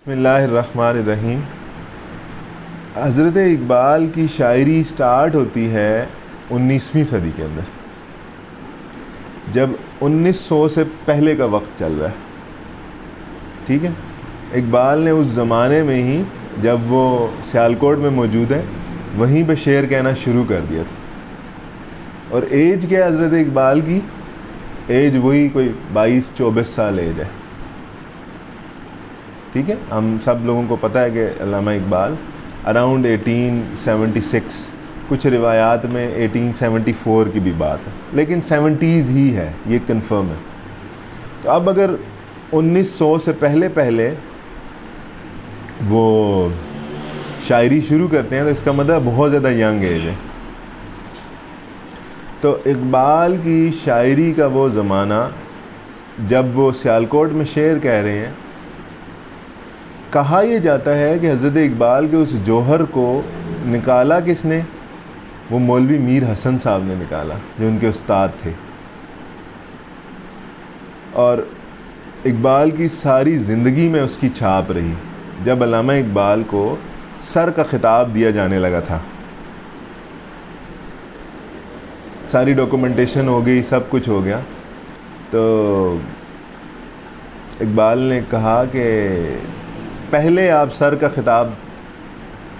بسم اللہ الرحمن الرحیم۔ حضرت اقبال کی شاعری سٹارٹ ہوتی ہے 19ویں صدی کے اندر، جب 1900 سے پہلے کا وقت چل رہا ہے، ٹھیک ہے۔ اقبال نے اس زمانے میں ہی جب وہ سیالکوٹ میں موجود ہے وہیں پہ شعر کہنا شروع کر دیا تھا، اور ایج کیا ہے حضرت اقبال کی؟ ایج وہی کوئی 22-24 سال ایج ہے، ٹھیک ہے۔ ہم سب لوگوں کو پتہ ہے کہ علامہ اقبال اراؤنڈ 1876، کچھ روایات میں 1874 کی بھی بات ہے، لیکن 70s ہی ہے، یہ کنفرم ہے۔ تو اب اگر 1900 سے پہلے وہ شاعری شروع کرتے ہیں تو اس کا مطلب بہت زیادہ ینگ ایج ہے۔ تو اقبال کی شاعری کا وہ زمانہ جب وہ سیالکوٹ میں شعر کہہ رہے ہیں، کہا یہ جاتا ہے کہ حضرت اقبال کے اس جوہر کو نکالا کس نے؟ وہ مولوی میر حسن صاحب نے نکالا، جو ان کے استاد تھے، اور اقبال کی ساری زندگی میں اس کی چھاپ رہی۔ جب علامہ اقبال کو سر کا خطاب دیا جانے لگا تھا، ساری ڈاکومنٹیشن ہو گئی، سب کچھ ہو گیا، تو اقبال نے کہا کہ پہلے آپ سر کا خطاب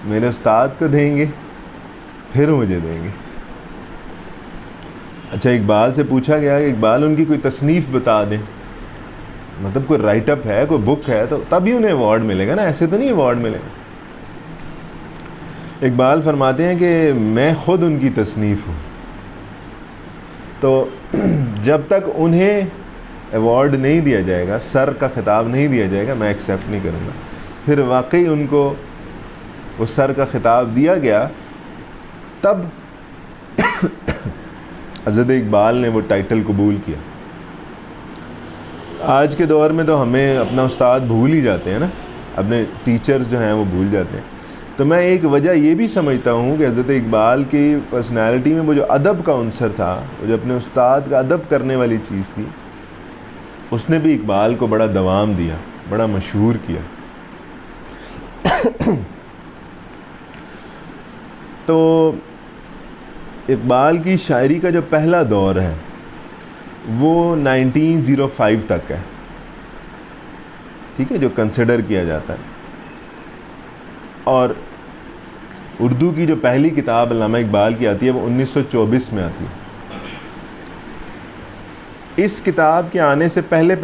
میرے استاد کو دیں گے، پھر مجھے دیں گے۔ اچھا، اقبال سے پوچھا گیا کہ اقبال ان کی کوئی تصنیف بتا دیں، مطلب کوئی رائٹ اپ ہے، کوئی بک ہے، تو تبھی انہیں ایوارڈ ملے گا نا، ایسے تو نہیں ایوارڈ ملے گا۔ اقبال فرماتے ہیں کہ میں خود ان کی تصنیف ہوں، تو جب تک انہیں ایوارڈ نہیں دیا جائے گا، سر کا خطاب نہیں دیا جائے گا، میں ایکسیپٹ نہیں کروں گا۔ پھر واقعی ان کو وہ سر کا خطاب دیا گیا، تب حضرت اقبال نے وہ ٹائٹل قبول کیا۔ آج کے دور میں تو ہمیں اپنا استاد بھول ہی جاتے ہیں نا، اپنے ٹیچرز جو ہیں وہ بھول جاتے ہیں۔ تو میں ایک وجہ یہ بھی سمجھتا ہوں کہ حضرت اقبال کی پرسنالٹی میں وہ جو ادب کا عنصر تھا، وہ جو اپنے استاد کا ادب کرنے والی چیز تھی، اس نے بھی اقبال کو بڑا دوام دیا، بڑا مشہور کیا۔ تو اقبال کی شاعری کا جو پہلا دور ہے وہ 1905 تک ہے، ٹھیک ہے، جو کنسیڈر کیا جاتا ہے۔ اور اردو کی جو پہلی کتاب علامہ اقبال کی آتی ہے وہ 1924 میں آتی ہے۔ اس کتاب کے آنے سے پہلے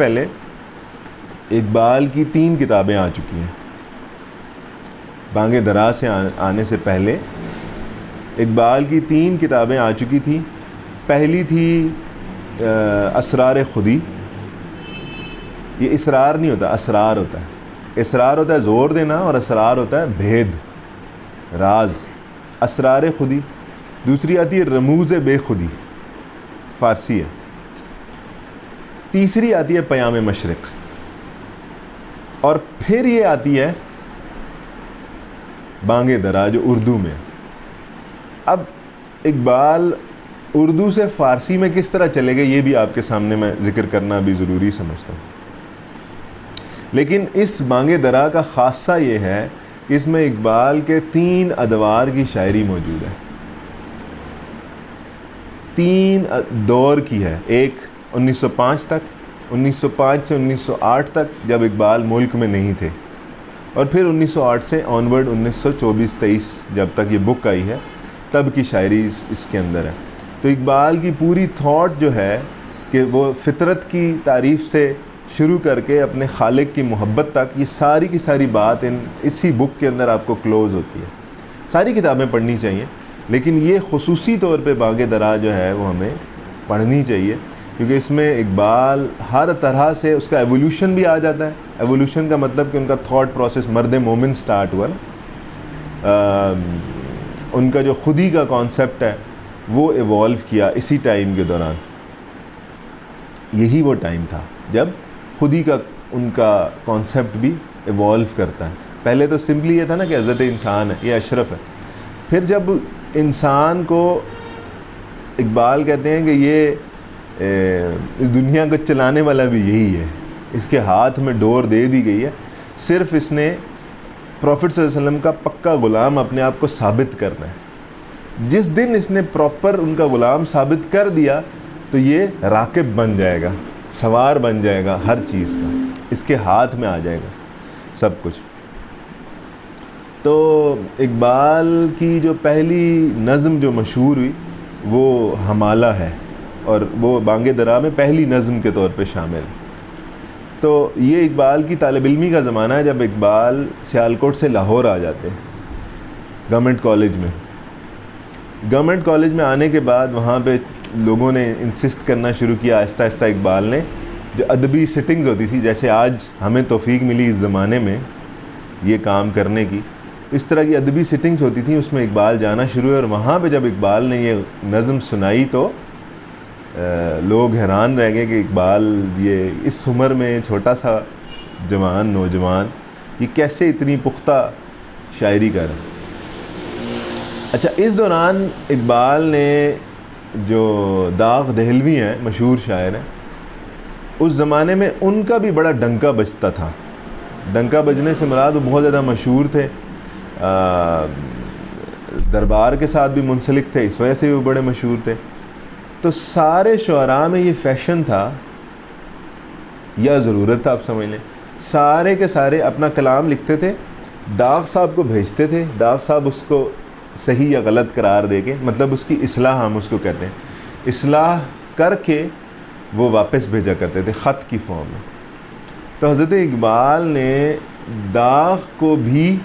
اقبال کی 3 کتابیں آ چکی ہیں۔ بانگ درا سے آنے سے پہلے اقبال کی 3 کتابیں آ چکی تھیں۔ پہلی تھی اسرار خودی۔ یہ اسرار نہیں ہوتا، اسرار ہوتا ہے۔ اسرار ہوتا ہے زور دینا، اور اسرار ہوتا ہے بھید، راز۔ اسرار خودی۔ دوسری آتی ہے رموز بے خودی، فارسی ہے۔ تیسری آتی ہے پیام مشرق، اور پھر یہ آتی ہے بانگ درا، جو اردو میں۔ اب اقبال اردو سے فارسی میں کس طرح چلے گئے، یہ بھی آپ کے سامنے میں ذکر کرنا بھی ضروری سمجھتا ہوں۔ لیکن اس بانگ درا کا خاصہ یہ ہے کہ اس میں اقبال کے 3 ادوار کی شاعری موجود ہے، 3 دور کی ہے۔ ایک 1905 تک، 1905 سے 1908 تک جب اقبال ملک میں نہیں تھے، اور پھر 1908 سے آنورڈ 1924-23 جب تک یہ بک آئی ہے، تب کی شاعری اس کے اندر ہے۔ تو اقبال کی پوری تھاٹ جو ہے کہ وہ فطرت کی تعریف سے شروع کر کے اپنے خالق کی محبت تک، یہ ساری کی ساری بات اسی بک کے اندر آپ کو کلوز ہوتی ہے۔ ساری کتابیں پڑھنی چاہیے، لیکن یہ خصوصی طور پہ بانگ درا جو ہے وہ ہمیں پڑھنی چاہیے، کیونکہ اس میں اقبال ہر طرح سے اس کا ایولیوشن بھی آ جاتا ہے۔ ایولیوشن کا مطلب کہ ان کا تھاٹ پروسیس مرد مومن سٹارٹ ہوا نا، ان کا جو خودی کا کانسیپٹ ہے وہ ایوالو کیا اسی ٹائم کے دوران۔ یہی وہ ٹائم تھا جب خودی کا ان کا کانسیپٹ بھی ایوالو کرتا ہے۔ پہلے تو سمپلی یہ تھا نا کہ حضرت انسان ہے، یہ اشرف ہے۔ پھر جب انسان کو اقبال کہتے ہیں کہ یہ اس دنیا کو چلانے والا بھی یہی ہے، اس کے ہاتھ میں ڈور دے دی گئی ہے، صرف اس نے پروفٹ صلی اللہ علیہ وسلم کا پکا غلام اپنے آپ کو ثابت کرنا ہے. جس دن اس نے پراپر ان کا غلام ثابت کر دیا تو یہ راکب بن جائے گا, سوار بن جائے گا ہر چیز کا, اس کے ہاتھ میں آ جائے گا سب کچھ. تو اقبال کی جو پہلی نظم جو مشہور ہوئی وہ ہمالہ ہے, اور وہ بانگ درا میں پہلی نظم کے طور پہ شامل ہے. تو یہ اقبال کی طالب علمی کا زمانہ ہے جب اقبال سیالکوٹ سے لاہور آ جاتے ہیں گورنمنٹ کالج میں. گورنمنٹ کالج میں آنے کے بعد وہاں پہ لوگوں نے انسسٹ کرنا شروع کیا آہستہ آہستہ. اقبال نے جو ادبی سٹنگز ہوتی تھی, جیسے آج ہمیں توفیق ملی اس زمانے میں یہ کام کرنے کی, اس طرح کی ادبی سٹنگز ہوتی تھیں, اس میں اقبال جانا شروع ہوئے. اور وہاں پہ جب اقبال نے یہ نظم سنائی تو لوگ حیران رہ گئے کہ اقبال یہ اس عمر میں چھوٹا سا جوان نوجوان یہ کیسے اتنی پختہ شاعری کر رہا ہے. اچھا, اس دوران اقبال نے جو داغ دہلوی ہیں مشہور شاعر ہیں, اس زمانے میں ان کا بھی بڑا ڈنکا بجتا تھا. ڈنکا بجنے سے مراد وہ بہت زیادہ مشہور تھے, دربار کے ساتھ بھی منسلک تھے, اس وجہ سے وہ بڑے مشہور تھے. تو سارے شعراء میں یہ فیشن تھا یا ضرورت تھا, آپ سمجھ لیں, سارے کے سارے اپنا کلام لکھتے تھے, داغ صاحب کو بھیجتے تھے, داغ صاحب اس کو صحیح یا غلط قرار دے کے, مطلب اس کی اصلاح ہم اس کو کہتے ہیں, اصلاح کر کے وہ واپس بھیجا کرتے تھے خط کی فارم میں. تو حضرت اقبال نے داغ کو بھی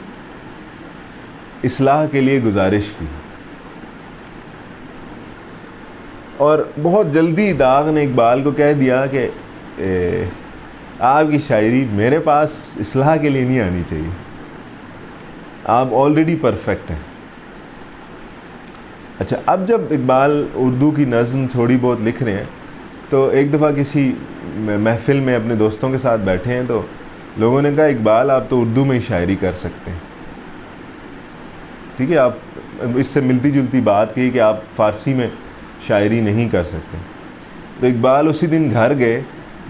اصلاح کے لیے گزارش کی, اور بہت جلدی داغ نے اقبال کو کہہ دیا کہ آپ کی شاعری میرے پاس اصلاح کے لیے نہیں آنی چاہیے, آپ آلریڈی پرفیکٹ ہیں. اچھا, اب جب اقبال اردو کی نظم تھوڑی بہت لکھ رہے ہیں تو ایک دفعہ کسی محفل میں اپنے دوستوں کے ساتھ بیٹھے ہیں تو لوگوں نے کہا اقبال آپ تو اردو میں ہی شاعری کر سکتے ہیں, ٹھیک ہے, آپ اس سے ملتی جلتی بات کہی کہ آپ فارسی میں شاعری نہیں کر سکتے. تو اقبال اسی دن گھر گئے,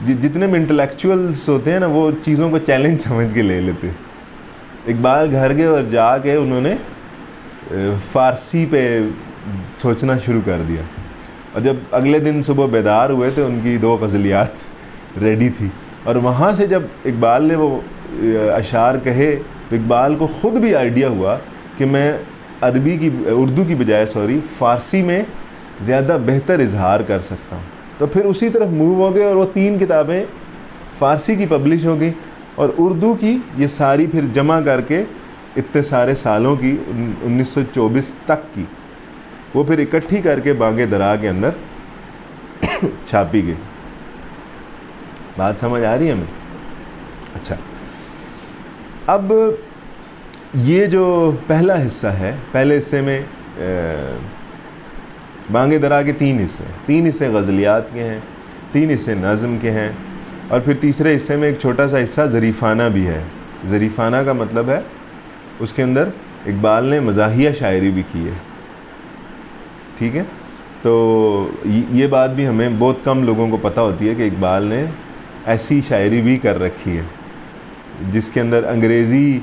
جتنے بھی انٹلیکچوئلس ہوتے ہیں نا وہ چیزوں کو چیلنج سمجھ کے لے لیتے. اقبال گھر گئے اور جا کے انہوں نے فارسی پہ سوچنا شروع کر دیا, اور جب اگلے دن صبح بیدار ہوئے تو ان کی 2 غزلیات ریڈی تھی. اور وہاں سے جب اقبال نے وہ اشعار کہے تو اقبال کو خود بھی آئیڈیا ہوا کہ میں اردو کی بجائے فارسی میں زیادہ بہتر اظہار کر سکتا ہوں. تو پھر اسی طرف موو ہو گئے اور وہ 3 کتابیں فارسی کی پبلش ہو گئیں, اور اردو کی یہ ساری پھر جمع کر کے اتنے سارے سالوں کی 1924 تک کی وہ پھر اکٹھی کر کے بانگ درا کے اندر چھاپی گئی. بات سمجھ آ رہی ہے ہمیں؟ اچھا, اب یہ جو پہلا حصہ ہے, پہلے حصے میں بانگ درا کے 3 حصے ہیں. 3 حصے غزلیات کے ہیں, 3 حصے نظم کے ہیں, اور پھر تیسرے حصے میں ایک چھوٹا سا حصہ ظریفانہ بھی ہے. ظریفانہ کا مطلب ہے اس کے اندر اقبال نے مزاحیہ شاعری بھی کی ہے, ٹھیک ہے. تو یہ بات بھی ہمیں بہت کم لوگوں کو پتہ ہوتی ہے کہ اقبال نے ایسی شاعری بھی کر رکھی ہے جس کے اندر انگریزی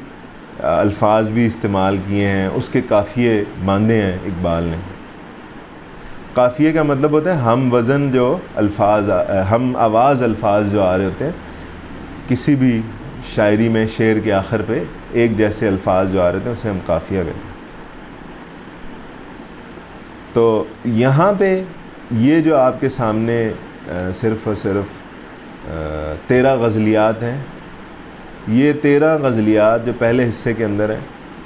الفاظ بھی استعمال کیے ہیں. اس کے قافیے باندھے ہیں اقبال نے. قافیے کا مطلب ہوتا ہے ہم وزن جو الفاظ, ہم آواز الفاظ جو آ رہے ہوتے ہیں کسی بھی شاعری میں, شعر کے آخر پہ ایک جیسے الفاظ جو آ رہے تھے اسے ہم قافیہ کہتے ہیں. تو یہاں پہ یہ جو آپ کے سامنے صرف اور صرف 13 غزلیات ہیں, یہ 13 غزلیات جو پہلے حصے کے اندر ہیں,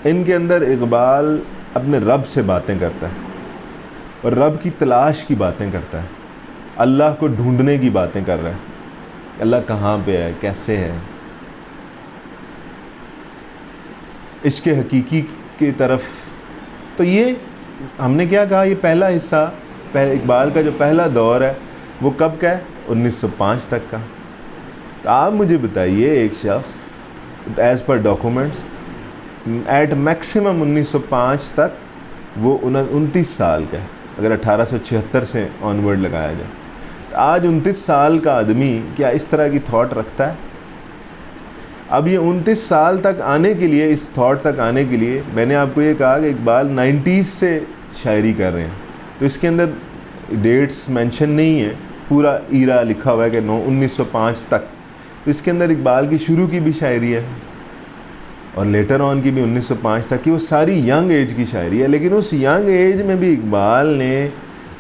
ان کے اندر اقبال اپنے رب سے باتیں کرتا ہے اور رب کی تلاش کی باتیں کرتا ہے, اللہ کو ڈھونڈنے کی باتیں کر رہا ہے, اللہ کہاں پہ ہے, کیسے ہے, عشق حقیقی کی طرف. تو یہ ہم نے کیا کہا, یہ پہلا حصہ اقبال کا جو پہلا دور ہے وہ کب کا ہے, 1905 تک کا. تو آپ مجھے بتائیے ایک شخص as per documents at maximum 1905 تک وہ 29 سال کا ہے, اگر 1876 سے آنورڈ لگایا جائے. تو آج 29 سال کا آدمی کیا اس طرح کی تھاٹ رکھتا ہے؟ اب یہ 29 سال تک آنے کے لیے، اس تھاٹ تک آنے کے لیے، میں نے آپ کو یہ کہا کہ اقبال 90s سے شاعری کر رہے ہیں، تو اس کے اندر ڈیٹس مینشن نہیں ہے، پورا ایرا لکھا ہوا ہے کہ 1905 تک، تو اس کے اندر اقبال کی شروع کی بھی شاعری ہے اور لیٹر آن کی بھی 1905 تک کی، وہ ساری ینگ ایج کی شاعری ہے، لیکن اس ینگ ایج میں بھی اقبال نے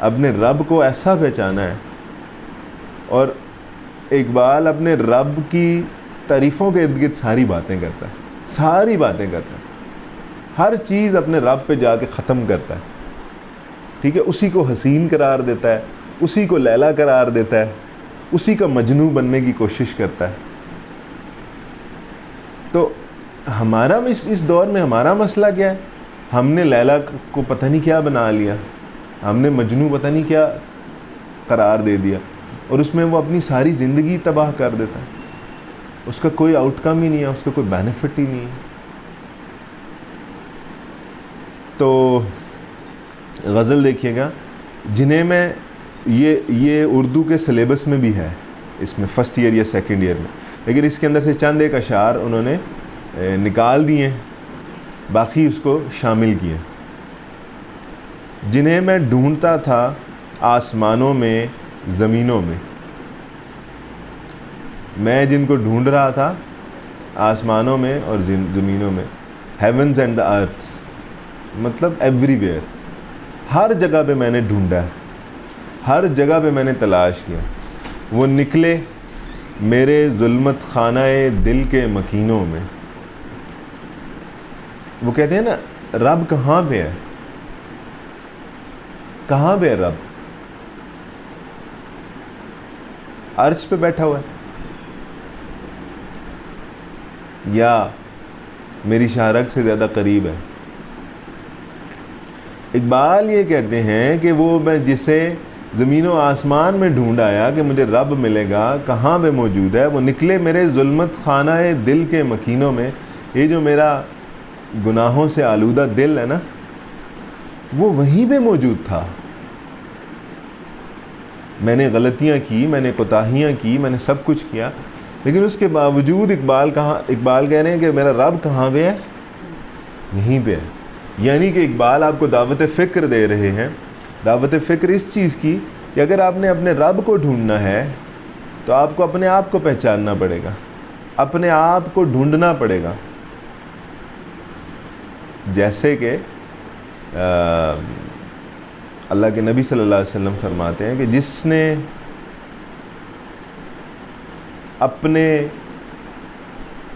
اپنے رب کو ایسا پہچانا ہے، اور اقبال اپنے رب کی تعریفوں کے ارد گرد ساری باتیں کرتا ہے، ساری باتیں کرتا ہے، ہر چیز اپنے رب پہ جا کے ختم کرتا ہے، ٹھیک ہے، اسی کو حسین قرار دیتا ہے، اسی کو لیلا قرار دیتا ہے، اسی کا مجنوں بننے کی کوشش کرتا ہے۔ تو ہمارا اس دور میں ہمارا مسئلہ کیا ہے؟ ہم نے لیلا کو پتہ نہیں کیا بنا لیا، ہم نے مجنوں پتہ نہیں کیا قرار دے دیا، اور اس میں وہ اپنی ساری زندگی تباہ کر دیتا ہے، اس کا کوئی آؤٹ کم ہی نہیں ہے، اس کا کوئی بینیفٹ ہی نہیں ہے۔ تو غزل دیکھیے گا، جنہیں میں یہ اردو کے سلیبس میں بھی ہے، اس میں فرسٹ ایئر یا سیکنڈ ایئر میں، لیکن اس کے اندر سے چند ایک اشعار انہوں نے نکال دیے، باقی اس کو شامل کیے۔ جنہیں میں ڈھونڈتا تھا آسمانوں میں زمینوں میں، میں جن کو ڈھونڈ رہا تھا آسمانوں میں اور زمینوں میں، ہیونز اینڈ دا ارتھس، مطلب ایوری ویئر، ہر جگہ پہ میں نے ڈھونڈا ہے، ہر جگہ پہ میں نے تلاش کیا، وہ نکلے میرے ظلمت خانہ دل کے مکینوں میں۔ وہ کہتے ہیں نا، رب کہاں پہ ہے؟ کہاں پہ ہے رب؟ عرش پہ بیٹھا ہوا ہے، یا میری شارک سے زیادہ قریب ہے؟ اقبال یہ کہتے ہیں کہ وہ میں جسے زمین و آسمان میں ڈھونڈ آیا کہ مجھے رب ملے گا، کہاں پہ موجود ہے؟ وہ نکلے میرے ظلمت خانہ دل کے مکینوں میں۔ یہ جو میرا گناہوں سے آلودہ دل ہے نا، وہ وہیں پہ موجود تھا۔ میں نے غلطیاں کی، میں نے کوتاہیاں کی، میں نے سب کچھ کیا، لیکن اس کے باوجود اقبال کہہ رہے ہیں کہ میرا رب کہاں پہ ہے؟ یہیں پہ ہے۔ یعنی کہ اقبال آپ کو دعوت فکر دے رہے ہیں، دعوت فکر اس چیز کی کہ اگر آپ نے اپنے رب کو ڈھونڈنا ہے تو آپ کو اپنے آپ کو پہچاننا پڑے گا، اپنے آپ کو ڈھونڈنا پڑے گا۔ جیسے کہ اللہ کے نبی صلی اللہ علیہ وسلم فرماتے ہیں کہ جس نے اپنے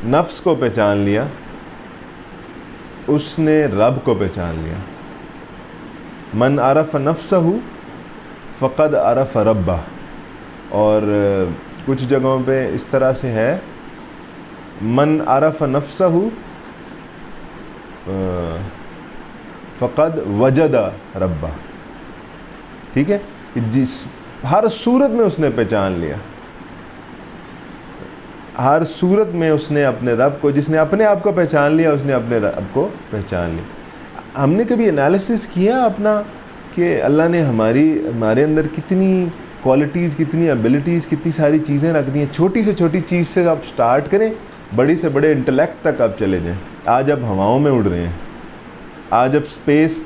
نفس کو پہچان لیا اس نے رب کو پہچان لیا۔ من عرف نفسہ فقد عرف ربہ، اور کچھ جگہوں پہ اس طرح سے ہے، من عرف نفسہ فقد وجد ربہ، ٹھیک ہے، کہ ہر صورت میں اس نے پہچان لیا، ہر صورت میں اس نے اپنے رب کو، جس نے اپنے آپ کو پہچان لیا اس نے اپنے رب کو پہچان لیا۔ ہم نے کبھی انالیسس کیا اپنا کہ اللہ نے ہمارے اندر کتنی کوالٹیز، کتنی ایبلٹیز، کتنی ساری چیزیں رکھ دی ہیں؟ چھوٹی سے چھوٹی چیز سے آپ سٹارٹ کریں، بڑی سے بڑے انٹلیکٹ تک آپ چلے جائیں۔ آج اب ہواؤں میں اڑ رہے ہیں، آج اب اسپیس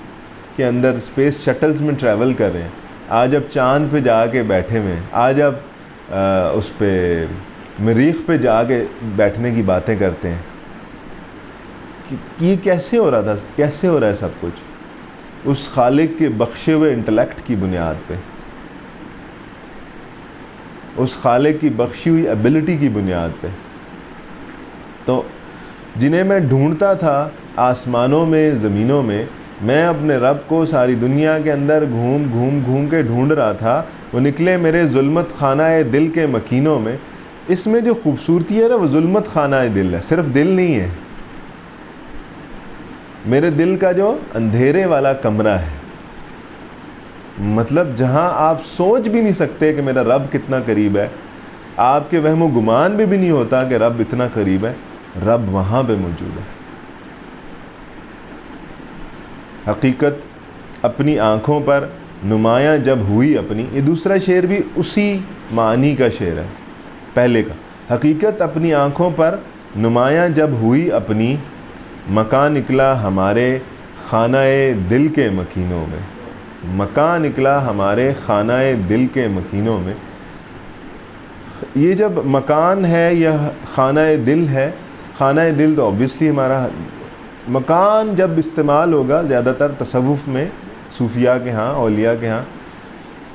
کے اندر اسپیس شٹلز میں ٹریول کر رہے ہیں، آج اب چاند پہ جا کے بیٹھے ہوئے ہیں، آج اب اس پہ مریخ پہ جا کے بیٹھنے کی باتیں کرتے ہیں۔ یہ کیسے ہو رہا تھا؟ کیسے ہو رہا ہے سب کچھ؟ اس خالق کے بخشے ہوئے انٹلیکٹ کی بنیاد پہ، اس خالق کی بخشی ہوئی ایبلٹی کی بنیاد پہ۔ تو جنہیں میں ڈھونڈتا تھا آسمانوں میں زمینوں میں اپنے رب کو ساری دنیا کے اندر گھوم کے ڈھونڈ رہا تھا، وہ نکلے میرے ظلمت خانہ دل کے مکینوں میں۔ اس میں جو خوبصورتی ہے نا، وہ ظلمت خانہ دل ہے، صرف دل نہیں ہے، میرے دل کا جو اندھیرے والا کمرہ ہے، مطلب جہاں آپ سوچ بھی نہیں سکتے کہ میرا رب کتنا قریب ہے، آپ کے وہم و گمان بھی نہیں ہوتا کہ رب اتنا قریب ہے، رب وہاں پہ موجود ہے۔ حقیقت اپنی آنکھوں پر نمایاں جب ہوئی اپنی، یہ دوسرا شعر بھی اسی معنی کا شعر ہے پہلے کا۔ حقیقت اپنی آنکھوں پر نمایاں جب ہوئی اپنی مکان نکلا ہمارے خانہ دل کے مکینوں میں. مکان نکلا ہمارے خانہ دل کے مکینوں میں. یہ جب مکان ہے یا خانہ دل ہے, خانہ دل تو اوبیسلی ہمارا مکان جب استعمال ہوگا زیادہ تر تصوف میں, صوفیاء کے ہاں, اولیاء کے ہاں,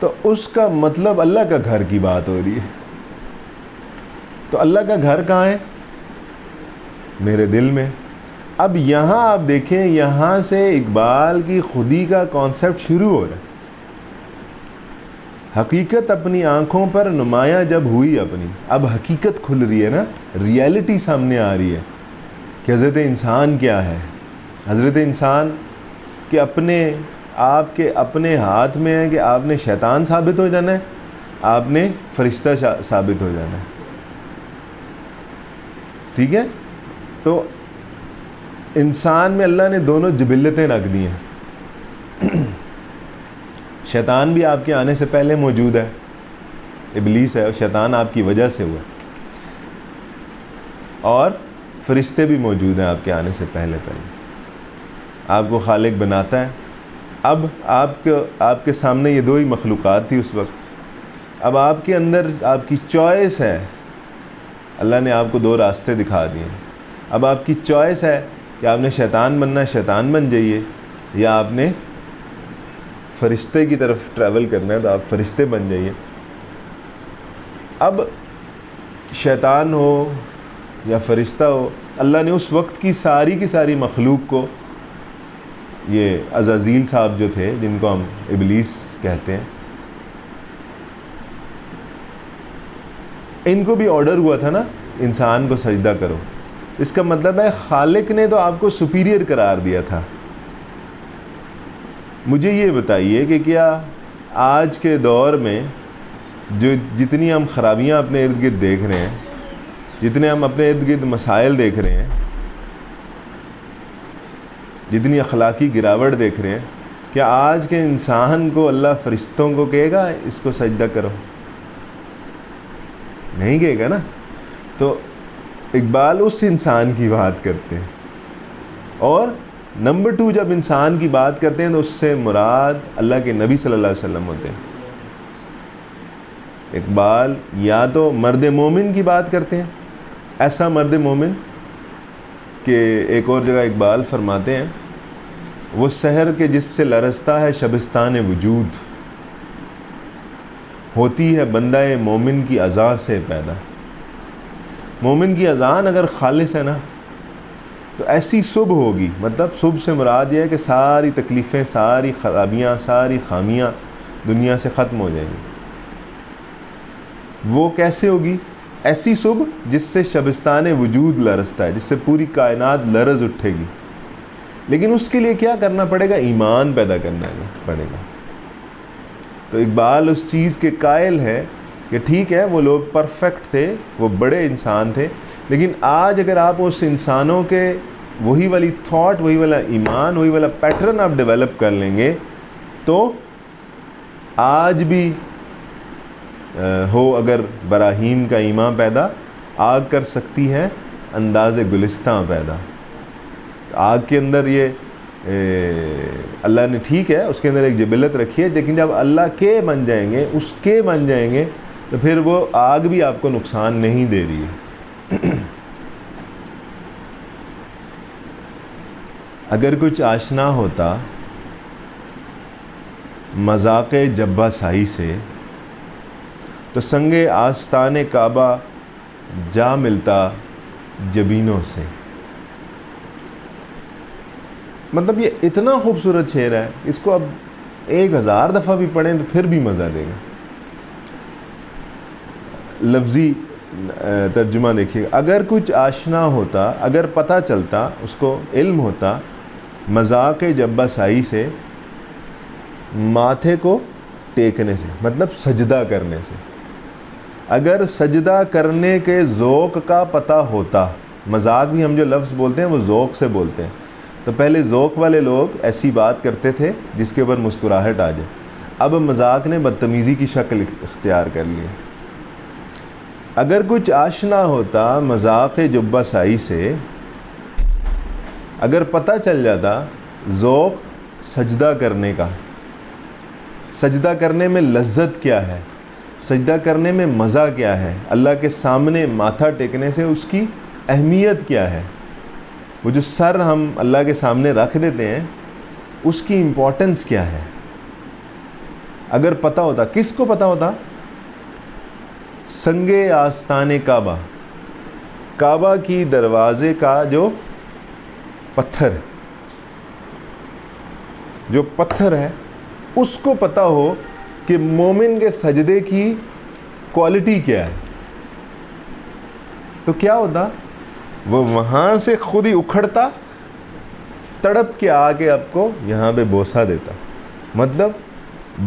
تو اس کا مطلب اللہ کا گھر کی بات ہو رہی ہے. تو اللہ کا گھر کہاں ہے؟ میرے دل میں. اب یہاں آپ دیکھیں, یہاں سے اقبال کی خودی کا کانسیپٹ شروع ہو رہا ہے. حقیقت اپنی آنکھوں پر نمایاں جب ہوئی اپنی. اب حقیقت کھل رہی ہے نا, ریئلٹی سامنے آ رہی ہے کہ حضرت انسان کیا ہے. حضرت انسان کہ آپ کے اپنے ہاتھ میں ہے کہ آپ نے شیطان ثابت ہو جانا ہے, آپ نے فرشتہ ثابت ہو جانا ہے. ٹھیک ہے, تو انسان میں اللہ نے دونوں جبلتیں رکھ دی ہیں. شیطان بھی آپ کے آنے سے پہلے موجود ہے, ابلیس ہے, شیطان آپ کی وجہ سے ہوا, اور فرشتے بھی موجود ہیں آپ کے آنے سے پہلے. آپ کو خالق بناتا ہے. اب آپ کے سامنے یہ دو ہی مخلوقات تھی اس وقت. اب آپ کے اندر آپ کی چوائس ہے, اللہ نے آپ کو دو راستے دکھا دیے ہیں. اب آپ کی چوائس ہے کہ آپ نے شیطان بننا ہے, شیطان بن جائیے, یا آپ نے فرشتے کی طرف ٹریول کرنا ہے تو آپ فرشتے بن جائیے. اب شیطان ہو یا فرشتہ ہو, اللہ نے اس وقت کی ساری مخلوق کو, یہ عزازیل صاحب جو تھے جن کو ہم ابلیس کہتے ہیں, ان کو بھی آرڈر ہوا تھا نا انسان کو سجدہ کرو. اس کا مطلب ہے خالق نے تو آپ کو سپیریئر قرار دیا تھا. مجھے یہ بتائیے کہ کیا آج کے دور میں جتنی ہم خرابیاں اپنے ارد گرد دیکھ رہے ہیں, جتنے ہم اپنے ارد گرد مسائل دیکھ رہے ہیں, جتنی اخلاقی گراوٹ دیکھ رہے ہیں, کیا آج کے انسان کو اللہ فرشتوں کو کہے گا اس کو سجدہ کرو؟ نہیں کہے گا نا. تو اقبال اس انسان کی بات کرتے ہیں. اور نمبر 2, جب انسان کی بات کرتے ہیں تو اس سے مراد اللہ کے نبی صلی اللہ علیہ وسلم ہوتے ہیں. اقبال یا تو مرد مومن کی بات کرتے ہیں, ایسا مرد مومن کہ ایک اور جگہ اقبال فرماتے ہیں, وہ سحر کے جس سے لرزتا ہے شبستان وجود, ہوتی ہے بندہ مومن کی اذان سے پیدا. مومن کی اذان اگر خالص ہے نا تو ایسی صبح ہوگی. مطلب صبح سے مراد یہ ہے کہ ساری تکلیفیں, ساری خرابیاں, ساری خامیاں دنیا سے ختم ہو جائیں گی. وہ کیسے ہوگی؟ ایسی صبح جس سے شبستان وجود لرزتا ہے, جس سے پوری کائنات لرز اٹھے گی. لیکن اس کے لیے کیا کرنا پڑے گا؟ ایمان پیدا کرنا پڑے گا. تو اقبال اس چیز کے قائل ہے کہ ٹھیک ہے وہ لوگ پرفیکٹ تھے, وہ بڑے انسان تھے, لیکن آج اگر آپ اس انسانوں کے وہی والی تھاٹ, وہی والا ایمان, وہی والا پیٹرن آپ ڈیولپ کر لیں گے تو آج بھی ہو اگر براہیم کا ایمان پیدا, آگ کر سکتی ہے انداز گلستاں پیدا. آگ کے اندر یہ اللہ نے ٹھیک ہے اس کے اندر ایک جبلت رکھی ہے, لیکن جب اللہ کے بن جائیں گے, اس کے بن جائیں گے, تو پھر وہ آگ بھی آپ کو نقصان نہیں دے رہی ہے. اگر کچھ آشنا ہوتا مذاق جبہ سائی سے, تو سنگ آستان کعبہ جا ملتا جبینوں سے. مطلب یہ اتنا خوبصورت شعر ہے, اس کو اب 1000 دفعہ بھی پڑھیں تو پھر بھی مزہ دے گا. لفظی ترجمہ دیکھیے. اگر کچھ آشنا ہوتا, اگر پتہ چلتا, اس کو علم ہوتا مذاق جبہ سائی سے, ماتھے کو ٹیکنے سے, مطلب سجدہ کرنے سے. اگر سجدہ کرنے کے ذوق کا پتہ ہوتا, مذاق بھی ہم جو لفظ بولتے ہیں وہ ذوق سے بولتے ہیں, تو پہلے ذوق والے لوگ ایسی بات کرتے تھے جس کے اوپر مسکراہٹ آ جائے. اب مذاق نے بدتمیزی کی شکل اختیار کر لی. اگر کچھ آشنا ہوتا مذاق جبہ سائی سے، اگر پتہ چل جاتا ذوق سجدہ کرنے کا، سجدہ کرنے میں لذت کیا ہے، سجدہ کرنے میں مزہ کیا ہے، اللہ کے سامنے ماتھا ٹیکنے سے اس کی اہمیت کیا ہے، وہ جو سر ہم اللہ کے سامنے رکھ دیتے ہیں اس کی امپورٹنس کیا ہے، اگر پتہ ہوتا، کس کو پتہ ہوتا؟ سنگ آستان کعبہ، کعبہ کی دروازے کا جو پتھر ہے اس کو پتہ ہو کہ مومن کے سجدے کی کوالٹی کیا ہے، تو کیا ہوتا؟ وہ وہاں سے خود ہی اکھڑتا، تڑپ کے آ کے آپ کو یہاں پہ بوسہ دیتا. مطلب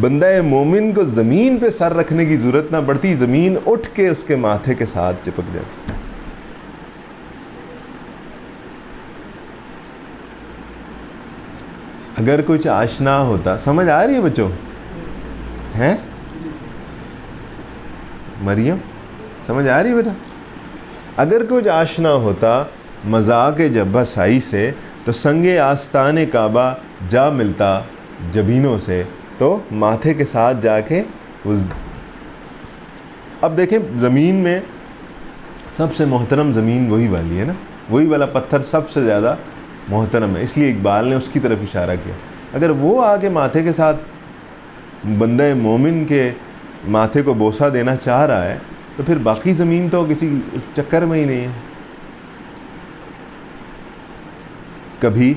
بندہ مومن کو زمین پہ سر رکھنے کی ضرورت نہ پڑتی، زمین اٹھ کے اس کے ماتھے کے ساتھ چپک جاتی. اگر کچھ آشنا ہوتا، سمجھ آ رہی ہے بچوں؟ ہیں مریم سمجھ آ رہی ہے بیٹا؟ اگر کچھ آشنا ہوتا مذاق جبہ سائی سے تو سنگ آستان کعبہ جا ملتا جبینوں سے، تو ماتھے کے ساتھ جا کے اب دیکھیں زمین میں سب سے محترم زمین وہی والی ہے نا، وہی والا پتھر سب سے زیادہ محترم ہے، اس لیے اقبال نے اس کی طرف اشارہ کیا. اگر وہ آ کے ماتھے کے ساتھ بندہ مومن کے ماتھے کو بوسہ دینا چاہ رہا ہے تو پھر باقی زمین تو کسی چکر میں ہی نہیں ہے. کبھی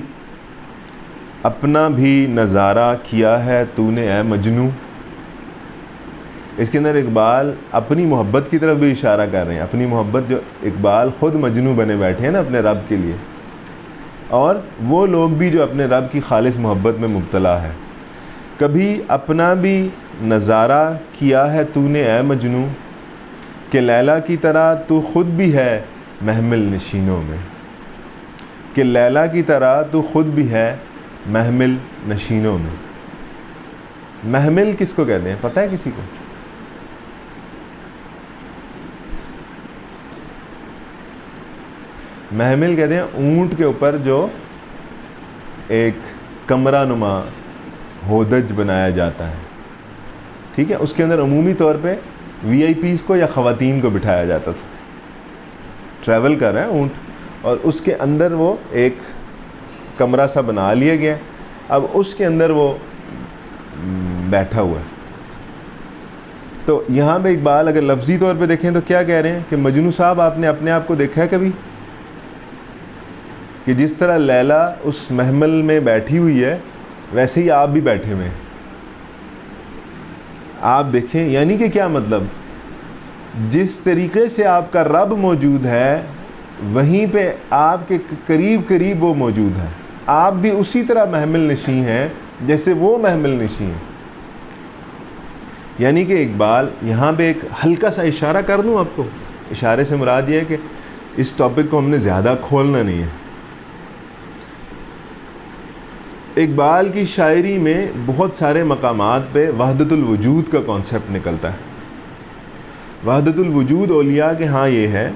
اپنا بھی نظارہ کیا ہے تو نے اے مجنوں، اس کے اندر اقبال اپنی محبت کی طرف بھی اشارہ کر رہے ہیں. اپنی محبت جو اقبال خود مجنوں بنے بیٹھے ہیں نا اپنے رب کے لیے، اور وہ لوگ بھی جو اپنے رب کی خالص محبت میں مبتلا ہے. کبھی اپنا بھی نظارہ کیا ہے تو نے اے مجنوں، کہ لیلا کی طرح تو خود بھی ہے محمل نشینوں میں، کہ لیلا کی طرح تو خود بھی ہے محمل نشینوں میں. محمل کس کو کہتے ہیں پتہ ہے کسی کو؟ محمل کہتے ہیں اونٹ کے اوپر جو ایک کمرہ نما ہودج بنایا جاتا ہے، ٹھیک ہے، اس کے اندر عمومی طور پہ وی آئی پیز کو یا خواتین کو بٹھایا جاتا تھا. ٹریول کر رہا ہے اونٹ اور اس کے اندر وہ ایک کمرہ سا بنا لیا گیا، اب اس کے اندر وہ بیٹھا ہوا ہے. تو یہاں پہ اقبال اگر لفظی طور پہ دیکھیں تو کیا کہہ رہے ہیں کہ مجنوں صاحب آپ نے اپنے آپ کو دیکھا ہے کبھی کہ جس طرح لیلا اس محمل میں بیٹھی ہوئی ہے ویسے ہی آپ بھی بیٹھے ہوئے ہیں. آپ دیکھیں یعنی کہ کیا مطلب، جس طریقے سے آپ کا رب موجود ہے وہیں پہ آپ کے قریب قریب وہ موجود ہے، آپ بھی اسی طرح محمل نشیں ہیں جیسے وہ محمل نشیں ہیں. یعنی کہ اقبال یہاں پہ ایک ہلکا سا اشارہ کر دوں آپ کو، اشارے سے مراد یہ ہے کہ اس ٹاپک کو ہم نے زیادہ کھولنا نہیں ہے. اقبال کی شاعری میں بہت سارے مقامات پہ وحدت الوجود کا کانسیپٹ نکلتا ہے. وحدت الوجود اولیاء کے ہاں یہ ہے،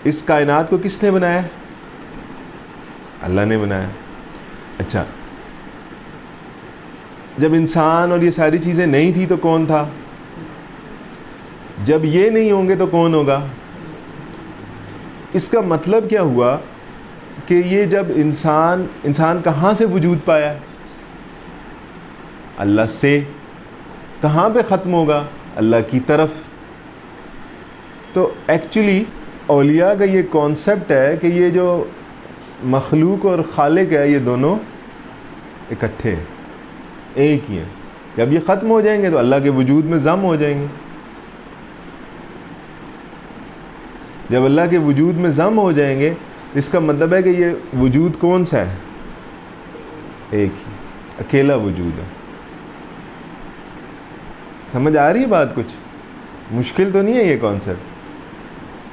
اس کائنات کو کس نے بنایا؟ اللہ نے بنایا. اچھا، جب انسان اور یہ ساری چیزیں نہیں تھی تو کون تھا؟ جب یہ نہیں ہوں گے تو کون ہوگا؟ اس کا مطلب کیا ہوا کہ یہ جب انسان کہاں سے وجود پایا؟ اللہ سے. کہاں پہ ختم ہوگا؟ اللہ کی طرف. تو ایکچولی اولیاء کا یہ کانسیپٹ ہے کہ یہ جو مخلوق اور خالق ہے یہ دونوں اکٹھے ہیں، ایک ہی ہیں. جب یہ ختم ہو جائیں گے تو اللہ کے وجود میں ضم ہو جائیں گے. جب اللہ کے وجود میں ضم ہو جائیں گے تو اس کا مطلب ہے کہ یہ وجود کون سا ہے؟ ایک ہی، اکیلا وجود ہے. سمجھ آ رہی ہے بات؟ کچھ مشکل تو نہیں ہے یہ کانسیپٹ؟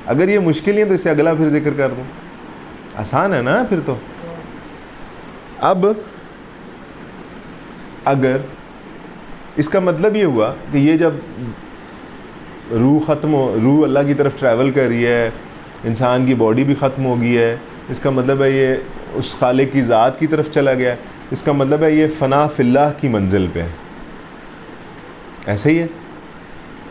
اگر یہ مشکل ہے تو اسے اگلا پھر ذکر کر دوں، آسان ہے نا پھر تو. اب اگر اس کا مطلب یہ ہوا کہ یہ جب روح اللہ کی طرف ٹریول کر رہی ہے, انسان کی باڈی بھی ختم ہو گئی ہے, اس کا مطلب ہے یہ اس خالق کی ذات کی طرف چلا گیا, اس کا مطلب ہے یہ فنا فی اللہ کی منزل پہ ہے. ایسا ہی ہے.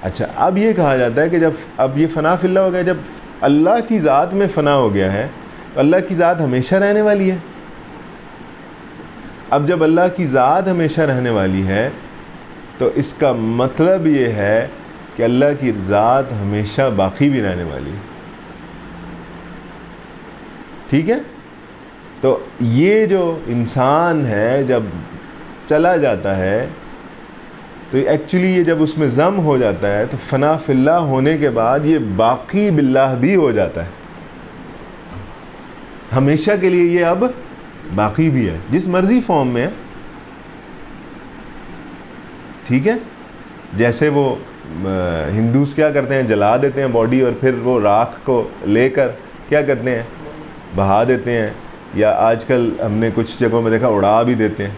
اچھا, اب یہ کہا جاتا ہے کہ جب اب یہ فنا فی اللہ ہو گیا, جب اللہ کی ذات میں فنا ہو گیا ہے تو اللہ کی ذات ہمیشہ رہنے والی ہے. اب جب اللہ کی ذات ہمیشہ رہنے والی ہے تو اس کا مطلب یہ ہے کہ اللہ کی ذات ہمیشہ باقی بھی رہنے والی ہے. ٹھیک ہے. تو یہ جو انسان ہے جب چلا جاتا ہے تو ایکچولی یہ جب اس میں ضم ہو جاتا ہے تو فنا فی اللہ ہونے کے بعد یہ باقی باللہ بھی ہو جاتا ہے, ہمیشہ کے لیے یہ اب باقی بھی ہے جس مرضی فارم میں ہے. ٹھیک ہے. جیسے وہ ہندوز کیا کرتے ہیں, جلا دیتے ہیں باڈی اور پھر وہ راکھ کو لے کر کیا کرتے ہیں, بہا دیتے ہیں, یا آج کل ہم نے کچھ جگہوں میں دیکھا اڑا بھی دیتے ہیں.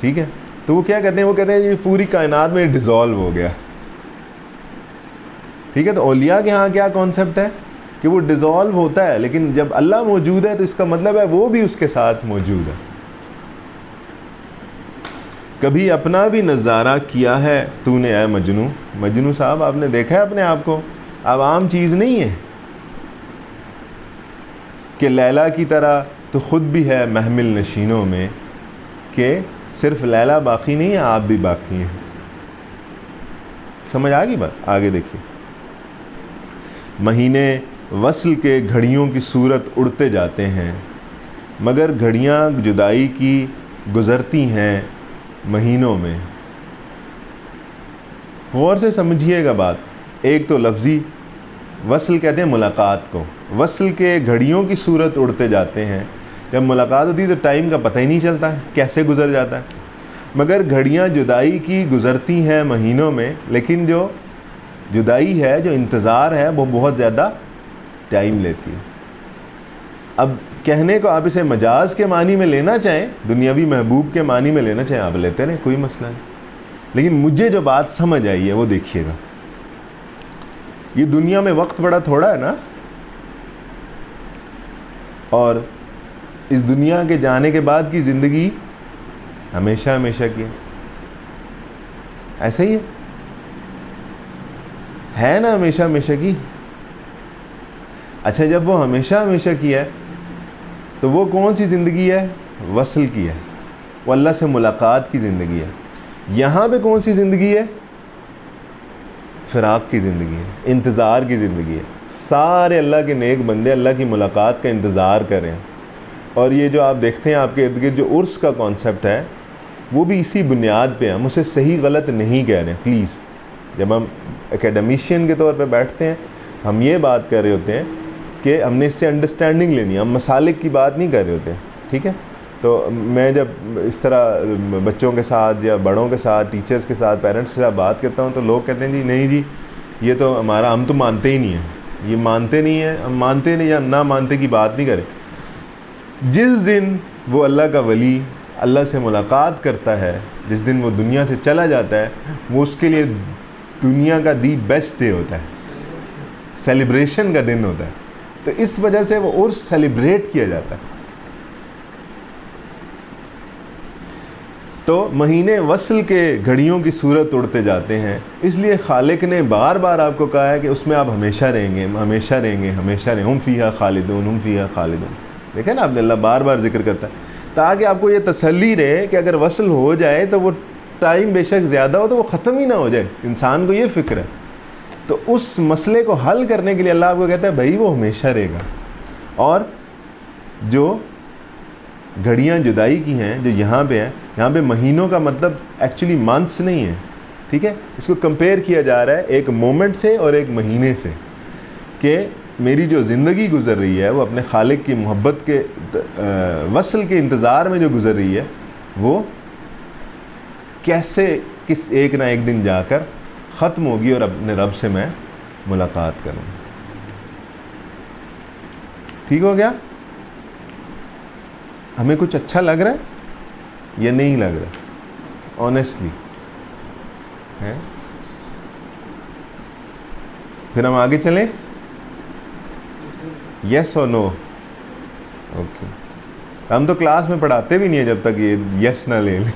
ٹھیک ہے. تو وہ کیا کہتے ہیں, وہ کہتے ہیں یہ پوری کائنات میں ڈیزالو ہو گیا. ٹھیک ہے. تو اولیاء کے ہاں کیا کانسیپٹ ہے کہ وہ ڈیزالو ہوتا ہے, لیکن جب اللہ موجود ہے تو اس کا مطلب ہے وہ بھی اس کے ساتھ موجود ہے. کبھی اپنا بھی نظارہ کیا ہے تو نے اے مجنوں. مجنوں صاحب آپ نے دیکھا ہے اپنے آپ کو, اب عام چیز نہیں ہے کہ لیلا کی طرح تو خود بھی ہے محمل نشینوں میں, کہ صرف لیلا باقی نہیں ہے آپ بھی باقی ہیں. سمجھ آ گئی بات؟ آگے دیکھیے. مہینے وصل کے گھڑیوں کی صورت اڑتے جاتے ہیں, مگر گھڑیاں جدائی کی گزرتی ہیں مہینوں میں. غور سے سمجھیے گا بات. ایک تو لفظی وصل کہتے ہیں ملاقات کو, وصل کے گھڑیوں کی صورت اڑتے جاتے ہیں. جب ملاقات ہوتی ہے تو ٹائم کا پتہ ہی نہیں چلتا ہے کیسے گزر جاتا ہے. مگر گھڑیاں جدائی کی گزرتی ہیں مہینوں میں, لیکن جو جدائی ہے, جو انتظار ہے, وہ بہت زیادہ ٹائم لیتی ہے. اب کہنے کو آپ اسے مجاز کے معنی میں لینا چاہیں, دنیاوی محبوب کے معنی میں لینا چاہیں, آپ لیتے رہیں, کوئی مسئلہ نہیں. لیکن مجھے جو بات سمجھ آئی ہے وہ دیکھیے گا. یہ دنیا میں وقت بڑا تھوڑا ہے نا, اور اس دنیا کے جانے کے بعد کی زندگی ہمیشہ ہمیشہ کی ہے. ایسا ہی ہے نا, ہمیشہ ہمیشہ کی. اچھا, جب وہ ہمیشہ ہمیشہ کی ہے تو وہ کون سی زندگی ہے؟ وصل کی ہے, وہ اللہ سے ملاقات کی زندگی ہے. یہاں پہ کون سی زندگی ہے؟ فراق کی زندگی ہے, انتظار کی زندگی ہے. سارے اللہ کے نیک بندے اللہ کی ملاقات کا انتظار کر رہے ہیں. اور یہ جو آپ دیکھتے ہیں آپ کے ارد گرد جو عرس کا کانسیپٹ ہے وہ بھی اسی بنیاد پہ ہے. ہم اسے صحیح غلط نہیں کہہ رہے ہیں پلیز. جب ہم اکیڈمیشین کے طور پہ بیٹھتے ہیں ہم یہ بات کر رہے ہوتے ہیں کہ ہم نے اس سے انڈرسٹینڈنگ لینی ہے, ہم مسالک کی بات نہیں کر رہے ہوتے ہیں. ٹھیک ہے. تو میں جب اس طرح بچوں کے ساتھ یا بڑوں کے ساتھ, ٹیچرز کے ساتھ, پیرنٹس کے ساتھ بات کرتا ہوں تو لوگ کہتے ہیں جی نہیں جی یہ تو ہمارا, ہم تو مانتے ہی نہیں ہیں, یہ مانتے نہیں ہیں, ہم مانتے نہیں, یا نہ مانتے کی بات نہیں کریں. جس دن وہ اللہ کا ولی اللہ سے ملاقات کرتا ہے, جس دن وہ دنیا سے چلا جاتا ہے, وہ اس کے لیے دنیا کا دی بیسٹ ڈے ہوتا ہے, سیلیبریشن کا دن ہوتا ہے. تو اس وجہ سے وہ عرس سیلیبریٹ کیا جاتا ہے. تو مہینے وصل کے گھڑیوں کی صورت اڑتے جاتے ہیں, اس لیے خالق نے بار بار آپ کو کہا ہے کہ اس میں آپ ہمیشہ رہیں گے, ہمیشہ رہیں گے, ہمیشہ رہیں. ہم فیہا خالدون, ہم فیہا خالدون. دیکھیں نا آپ نے, اللہ بار بار ذکر کرتا ہے تاکہ آپ کو یہ تسلی رہے کہ اگر وصل ہو جائے تو وہ ٹائم بے شک زیادہ ہو تو وہ ختم ہی نہ ہو جائے. انسان کو یہ فکر ہے. تو اس مسئلے کو حل کرنے کے لیے اللہ آپ کو کہتا ہے بھائی وہ ہمیشہ رہے گا. اور جو گھڑیاں جدائی کی ہیں جو یہاں پہ ہیں, یہاں پہ مہینوں کا مطلب ایکچولی منتھس نہیں ہے. ٹھیک ہے. اس کو کمپیئر کیا جا رہا ہے ایک مومنٹ سے اور ایک مہینے سے, کہ میری جو زندگی گزر رہی ہے وہ اپنے خالق کی محبت کے وصل کے انتظار میں جو گزر رہی ہے وہ کیسے کس ایک نہ ایک دن جا کر ختم ہوگی اور اپنے رب سے میں ملاقات کروں. ٹھیک ہو گیا؟ ہمیں کچھ اچھا لگ رہا ہے یا نہیں لگ رہا آنیسٹلی ہے؟ پھر ہم آگے چلیں. یس اور نو؟ اوکے. ہم تو کلاس میں پڑھاتے بھی نہیں ہیں جب تک یہ یس نہ لے لیں.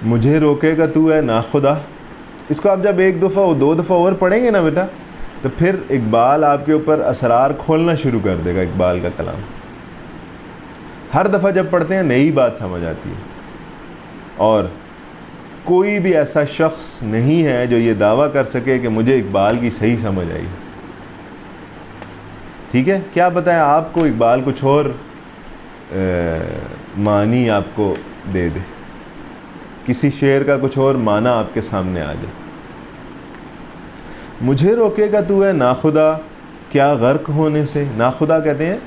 مجھے روکے گا تو ہے ناخدا. اس کو آپ جب ایک دفعہ دو دفعہ اور پڑھیں گے نا بیٹا تو پھر اقبال آپ کے اوپر اسرار کھولنا شروع کر دے گا. اقبال کا کلام ہر دفعہ جب پڑھتے ہیں نئی بات سمجھ آتی ہے. اور کوئی بھی ایسا شخص نہیں ہے جو یہ دعویٰ کر سکے کہ مجھے اقبال کی صحیح سمجھ آئی. ٹھیک ہے, کیا بتائیں آپ کو اقبال کچھ اور معنی آپ کو دے دے, کسی شعر کا کچھ اور معنی آپ کے سامنے آ جائے. مجھے روکے گا تو ہے ناخدا کیا غرق ہونے سے. ناخدا کہتے ہیں